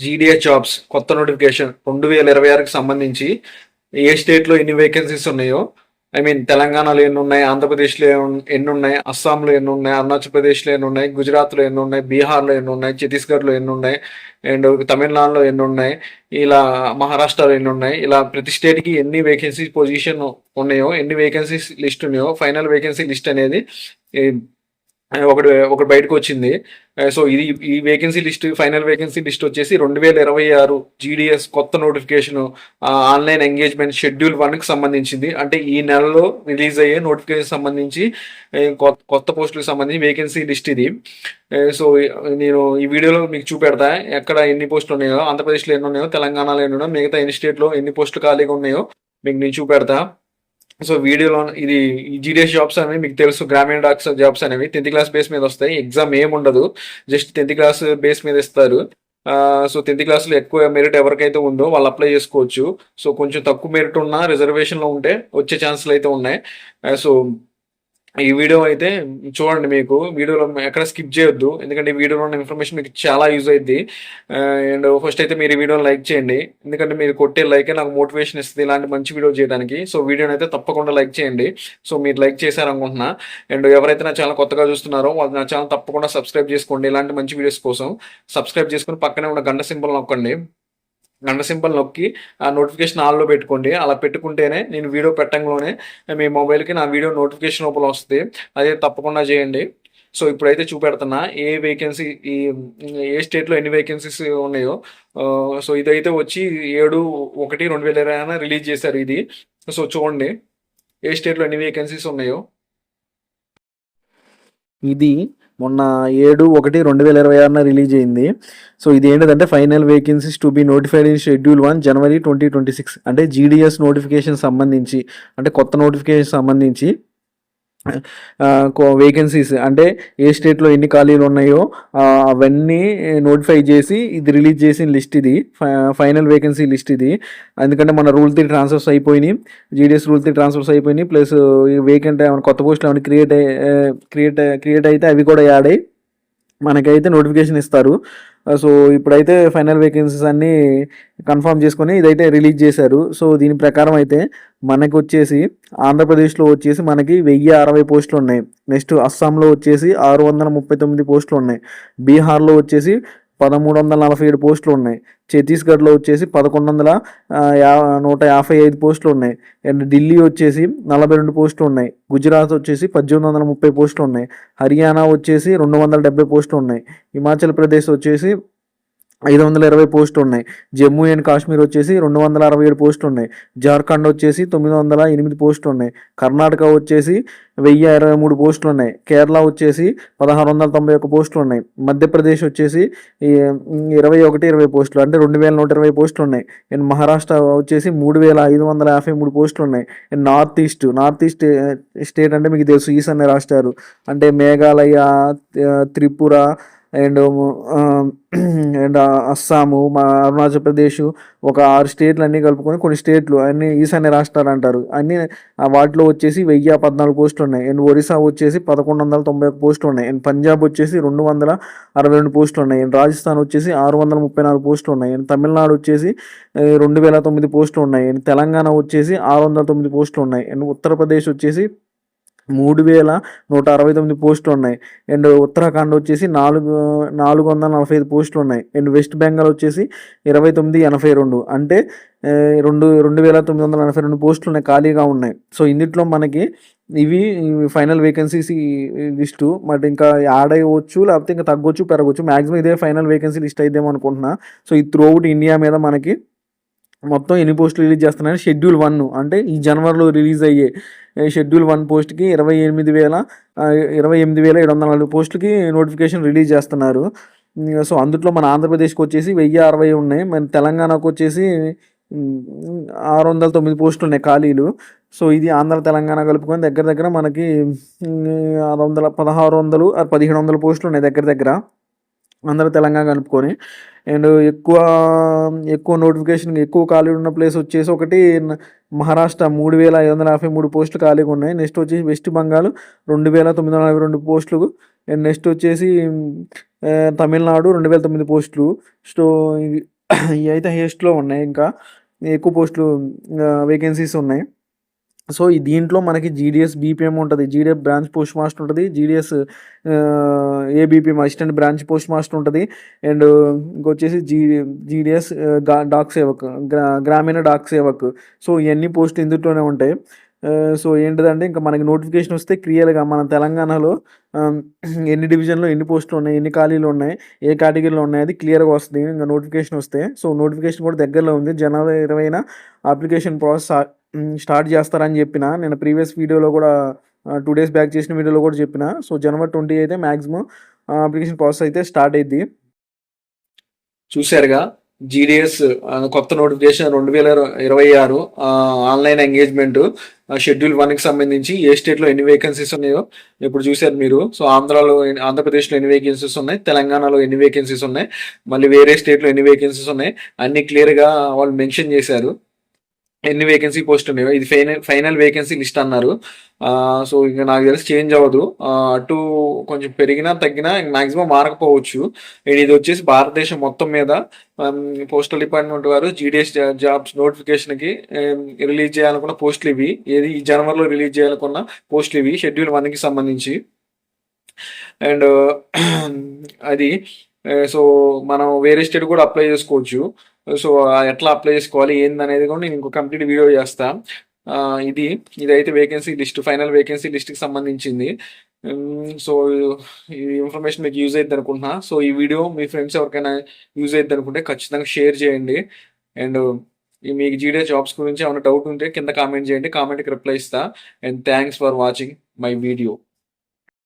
GDS jobs కొత్త notification 2026కి సంబంధించి ఏ స్టేట్లో ఎన్ని వేకెన్సీస్ ఉన్నాయో, ఐ మీన్ తెలంగాణలో ఎన్ని ఉన్నాయి, ఆంధ్రప్రదేశ్లో ఎన్ని ఉన్నాయి, అస్సాంలో ఎన్ని ఉన్నాయి, అరుణాచల్ ప్రదేశ్లో ఎన్ని ఉన్నాయి, గుజరాత్లో ఎన్ని ఉన్నాయి, బీహార్లో ఎన్ని ఉన్నాయి, ఛత్తీస్గఢ్లో ఎన్ని ఉన్నాయి, అండ్ తమిళనాడులో ఎన్ని ఉన్నాయి, ఇలా మహారాష్ట్రలో ఎన్ని ఉన్నాయి, ఇలా ప్రతి స్టేట్కి ఎన్ని వేకెన్సీ పొజిషన్ ఉన్నాయో, ఎన్ని వేకెన్సీస్ లిస్ట్ ఉన్నాయో, ఫైనల్ వేకెన్సీ లిస్ట్ అనేది ఒకటి ఒకటి బయటకు వచ్చింది. సో ఇది ఈ vacancy list, final vacancy list వచ్చేసి 2026 జీడిఎస్ కొత్త నోటిఫికేషన్, ఆన్లైన్ ఎంగేజ్మెంట్ షెడ్యూల్ 1కి సంబంధించింది. అంటే ఈ నెలలో రిలీజ్ అయ్యే నోటిఫికేషన్ సంబంధించి కొత్త పోస్టులకు సంబంధించి వేకెన్సీ లిస్ట్ ఇది. సో నేను ఈ వీడియోలో మీకు చూపెడతా ఎక్కడ ఎన్ని పోస్టులు ఉన్నాయో, ఆంధ్రప్రదేశ్లో ఎన్ని ఉన్నాయో, తెలంగాణలో ఎన్ని ఉన్నాయో, మిగతా ఎన్ని స్టేట్లో ఎన్ని పోస్టులు ఖాళీగా ఉన్నాయో మీకు నేను చూపెడతా. సో వీడియోలో ఇది జీడిఎస్ జాబ్స్ అనేవి మీకు తెలుసు, గ్రామీణ డాక్స్ జాబ్స్ అనేవి 10th క్లాస్ బేస్ మీద వస్తాయి. ఎగ్జామ్ ఏముండదు, జస్ట్ 10th క్లాస్ బేస్ మీద ఇస్తారు. సో 10th క్లాస్లో ఎక్కువ మెరిట్ ఎవరికైతే ఉందో వాళ్ళు అప్లై చేసుకోవచ్చు. సో కొంచెం తక్కువ మెరిట్ ఉన్నా రిజర్వేషన్లో ఉంటే వచ్చే ఛాన్సులు అయితే ఉన్నాయి. సో ఈ వీడియో అయితే చూడండి, మీకు వీడియోలో ఎక్కడ స్కిప్ చేయొద్దు, ఎందుకంటే ఈ వీడియోలో ఉన్న ఇన్ఫర్మేషన్ మీకు చాలా యూజ్ అయింది. అండ్ ఫస్ట్ అయితే మీరు ఈ వీడియోని లైక్ చేయండి, ఎందుకంటే మీరు కొట్టే లైకే నాకు మోటివేషన్ ఇస్తుంది ఇలాంటి మంచి వీడియో చేయడానికి. సో వీడియోని అయితే తప్పకుండా లైక్ చేయండి. సో మీరు లైక్ చేశారనుకుంటున్నా. అండ్ ఎవరైతే నా ఛానల్ కొత్తగా చూస్తున్నారో వాళ్ళు నా ఛానల్ తప్పకుండా సబ్స్క్రైబ్ చేసుకోండి. ఇలాంటి మంచి వీడియోస్ కోసం సబ్స్క్రైబ్ చేసుకుని పక్కనే ఉన్న గంట సింబల్ నొక్కండి. గంట సింబల్ నొక్కి ఆ నోటిఫికేషన్ ఆన్లో పెట్టుకోండి. అలా పెట్టుకుంటేనే నేను వీడియో పెట్టంలోనే మీ మొబైల్కి నా వీడియో నోటిఫికేషన్ లోపల వస్తుంది. అదే తప్పకుండా చేయండి. సో ఇప్పుడైతే చూపెడుతున్నా ఏ వేకెన్సీ, ఏ స్టేట్లో ఎన్ని వేకెన్సీస్ ఉన్నాయో. సో ఇదైతే వచ్చి 7/1/2020 రిలీజ్ చేశారు ఇది. సో చూడండి ఏ స్టేట్లో ఎన్ని వేకెన్సీస్ ఉన్నాయో. ఇది మొన్న 7/1/2026 రిలీజ్ అయింది. సో ఇది ఏంటంటే final vacancies to be notified in schedule 1 జనవరి 2026. అంటే జీడిఎస్ నోటిఫికేషన్ సంబంధించి, అంటే కొత్త నోటిఫికేషన్ సంబంధించి వేకెన్సీస్ అంటే ఏ స్టేట్లో ఎన్ని ఖాళీలు ఉన్నాయో అవన్నీ నోటిఫై చేసి ఇది రిలీజ్ చేసిన లిస్ట్ ఇది, ఫైనల్ వేకెన్సీ లిస్ట్ ఇది. ఎందుకంటే మన రూల్ 3 ట్రాన్స్ఫర్స్ అయిపోయినాయి, జీడిఎస్ రూల్ 3 ట్రాన్స్ఫర్స్ అయిపోయినాయి, ప్లస్ వేకెంట్ ఏమైనా కొత్త పోస్టులు ఏమైనా క్రియేట్ అయితే అవి కూడా యాడ్ అయ్యి మనకైతే నోటిఫికేషన్ ఇస్తారు. సో ఇప్పుడైతే ఫైనల్ వేకెన్సీస్ అన్నీ కన్ఫర్మ్ చేసుకొని ఇదైతే రిలీజ్ చేశారు. సో దీని ప్రకారం అయితే మనకి వచ్చేసి ఆంధ్రప్రదేశ్లో వచ్చేసి మనకి 1060 పోస్టులు ఉన్నాయి. నెక్స్ట్ అస్సాంలో వచ్చేసి 639 పోస్టులు ఉన్నాయి. బీహార్లో వచ్చేసి 1347 పోస్టులు ఉన్నాయి. ఛత్తీస్గఢ్లో వచ్చేసి 155 పోస్టులు ఉన్నాయి. అండ్ ఢిల్లీ వచ్చేసి 42 పోస్టులు ఉన్నాయి. గుజరాత్ వచ్చేసి 1830 పోస్టులు ఉన్నాయి. హర్యానా వచ్చేసి 270 పోస్టులు ఉన్నాయి. హిమాచల్ ప్రదేశ్ వచ్చేసి 520 పోస్టులు ఉన్నాయి. జమ్మూ అండ్ కాశ్మీర్ వచ్చేసి 267 పోస్టులు ఉన్నాయి. జార్ఖండ్ వచ్చేసి 908 పోస్టులు ఉన్నాయి. కర్ణాటక వచ్చేసి 1023 పోస్టులు ఉన్నాయి. కేరళ వచ్చేసి 1691 పోస్టులు ఉన్నాయి. మధ్యప్రదేశ్ వచ్చేసి 20 పోస్టులు అంటే 2120 పోస్టులు ఉన్నాయి. అండ్ మహారాష్ట్ర వచ్చేసి 3553 పోస్టులు ఉన్నాయి. అండ్ నార్త్ ఈస్ట్ స్టేట్ అంటే మీకు తెలుసు ఈశాన్య రాష్ట్రాలు అంటే మేఘాలయ, త్రిపుర అండ్ అండ్ అస్సాము, అరుణాచల్ ప్రదేశ్, ఒక 6 స్టేట్లు అన్నీ కలుపుకొని కొన్ని స్టేట్లు అన్ని ఈశాన్య రాష్ట్రాలు అంటారు. అన్ని వాటిలో వచ్చేసి 1014 పోస్టులు ఉన్నాయి. అండ్ ఒరిస్సా వచ్చేసి 1191 పోస్టులు ఉన్నాయి. అండ్ పంజాబ్ వచ్చేసి 262 పోస్టులు ఉన్నాయి. అండ్ రాజస్థాన్ వచ్చేసి 634 పోస్టులు ఉన్నాయి. అండ్ తమిళనాడు వచ్చేసి 2009 పోస్టులు ఉన్నాయి. అండ్ తెలంగాణ వచ్చేసి 609 పోస్టులు ఉన్నాయి. అండ్ ఉత్తరప్రదేశ్ వచ్చేసి 3169 పోస్టులు ఉన్నాయి. అండ్ ఉత్తరాఖండ్ వచ్చేసి 445 పోస్టులు ఉన్నాయి. అండ్ వెస్ట్ బెంగాల్ వచ్చేసి 2982 అంటే 2982 పోస్టులు ఉన్నాయి, ఖాళీగా ఉన్నాయి. సో ఇందులో మనకి ఇవి ఫైనల్ వేకెన్సీస్ లిస్టు. బట్ ఇంకా యాడ్ అయ్యవచ్చు, లేకపోతే ఇంకా తగ్గొచ్చు, పెరగవచ్చు. మ్యాక్సిమం ఇదే ఫైనల్ వేకెన్సీ లిస్ట్ అయిద్దాం అనుకుంటున్నా. సో ఈ త్రూ అవుట్ ఇండియా మీద మనకి మొత్తం ఎన్ని పోస్టులు రిలీజ్ చేస్తున్నారని షెడ్యూల్ 1 అంటే ఈ జనవరిలో రిలీజ్ అయ్యే షెడ్యూల్ 1 పోస్ట్కి 28,740 పోస్టులకి నోటిఫికేషన్ రిలీజ్ చేస్తున్నారు. సో అందులో మన ఆంధ్రప్రదేశ్కి వచ్చేసి 1060 ఉన్నాయి. మన తెలంగాణకు వచ్చేసి 609 పోస్టులు ఉన్నాయి ఖాళీలు. సో ఇది ఆంధ్ర తెలంగాణ కలుపుకొని దగ్గర దగ్గర మనకి 1600 1700 పోస్టులు ఉన్నాయి దగ్గర దగ్గర. ఆంధ్ర తెలంగాణ కలుపుకొని. అండ్ ఎక్కువ ఎక్కువ నోటిఫికేషన్ ఎక్కువ ఖాళీ ఉన్న ప్లేస్ వచ్చేసి ఒకటి మహారాష్ట్ర 3553 పోస్టులు ఖాళీగా ఉన్నాయి. నెక్స్ట్ వచ్చేసి వెస్ట్ బెంగాల్ 2942 పోస్టులు. అండ్ నెక్స్ట్ వచ్చేసి తమిళనాడు 2009 పోస్టులు. సో ఇవి ఇవి అయితే హైయెస్ట్లో ఉన్నాయి. ఇంకా ఎక్కువ పోస్టులు వేకెన్సీస్ ఉన్నాయి. సో ఈ దీంట్లో మనకి జీడిఎస్ బీపీఎం ఉంటుంది, జీడిఎఫ్ బ్రాంచ్ పోస్ట్ మాస్టర్ ఉంటుంది, GDS ABPM assistant branch post master ఉంటుంది. అండ్ ఇంకొచ్చేసి జీడిఎస్ డాక్ సేవక్, గ్రామీణ డాక్ సేవక్. సో ఇవన్నీ పోస్టులు ఇందులోనే ఉంటాయి. సో ఏంటిదంటే ఇంకా మనకి నోటిఫికేషన్ వస్తే క్లియర్గా మన తెలంగాణలో ఎన్ని డివిజన్లో ఎన్ని పోస్టులు ఉన్నాయి, ఎన్ని ఖాళీలు ఉన్నాయి, ఏ కేటగిరీలో ఉన్నాయి, అది క్లియర్గా వస్తుంది ఇంకా నోటిఫికేషన్ వస్తే. సో నోటిఫికేషన్ కూడా దగ్గరలో ఉంది. జనవరి 20న అప్లికేషన్ ప్రాసెస్ స్టార్ట్ చేస్తారని చెప్పిన. నేను ప్రీవియస్ వీడియోలో కూడా 2 days బ్యాక్ చేసిన వీడియోలో కూడా చెప్పిన. సో జనవరి 20 అయితే మ్యాక్సిమం అప్లికేషన్ ప్రాసెస్ అయితే స్టార్ట్ అయ్యింది. చూశారుగా జీడిఎస్ కొత్త నోటిఫికేషన్ 2026 ఆన్లైన్ ఎంగేజ్మెంట్ షెడ్యూల్ 1కి సంబంధించి ఏ స్టేట్లో ఎన్ని వేకెన్సీస్ ఉన్నాయో ఇప్పుడు చూశారు మీరు. సో ఆంధ్రప్రదేశ్లో ఎన్ని వేకెన్సీస్ ఉన్నాయి, తెలంగాణలో ఎన్ని వేకెన్సీస్ ఉన్నాయి, మళ్ళీ వేరే స్టేట్లో ఎన్ని వేకెన్సీస్ ఉన్నాయి అన్ని క్లియర్గా వాళ్ళు మెన్షన్ చేశారు. ఎన్ని వేకెన్సీ పోస్ట్ ఉన్నాయో ఇది ఫైనల్ వేకెన్సీ లిస్ట్ అన్నారు. సో ఇంకా నాకు తెలిసి చేంజ్ అవ్వదు. అటు కొంచెం పెరిగినా తగ్గినా మాక్సిమం మారకపోవచ్చు. ఇది వచ్చేసి భారతదేశం మొత్తం మీద పోస్టల్ డిపార్ట్మెంట్ వారు జీడిఎస్ జాబ్స్ నోటిఫికేషన్కి రిలీజ్ చేయాలనుకున్న పోస్టులు ఇవి. ఏది ఈ జనవరిలో రిలీజ్ చేయాలనుకున్న పోస్టులు ఇవి షెడ్యూల్ 1కి సంబంధించి. అండ్ అది సో మనం వేరే స్టేట్ కూడా అప్లై చేసుకోవచ్చు. సో ఎట్లా అప్లై చేసుకోవాలి ఏందనేది కూడా నేను ఇంకో కంప్లీట్ వీడియో చేస్తా. ఇదైతే వేకెన్సీ లిస్ట్, ఫైనల్ వేకెన్సీ లిస్ట్కి సంబంధించింది. సో ఈ ఇన్ఫర్మేషన్ మీకు యూజ్ అవుతుంది అనుకుంటున్నా. సో ఈ వీడియో మీ ఫ్రెండ్స్ ఎవరికైనా యూజ్ అవుతుంది అనుకుంటే ఖచ్చితంగా షేర్ చేయండి. అండ్ మీకు జీడిఎస్ జాబ్స్ గురించి ఏమైనా డౌట్ ఉంటే కింద కామెంట్ చేయండి, కామెంట్కి రిప్లై ఇస్తా. And thanks for watching my video.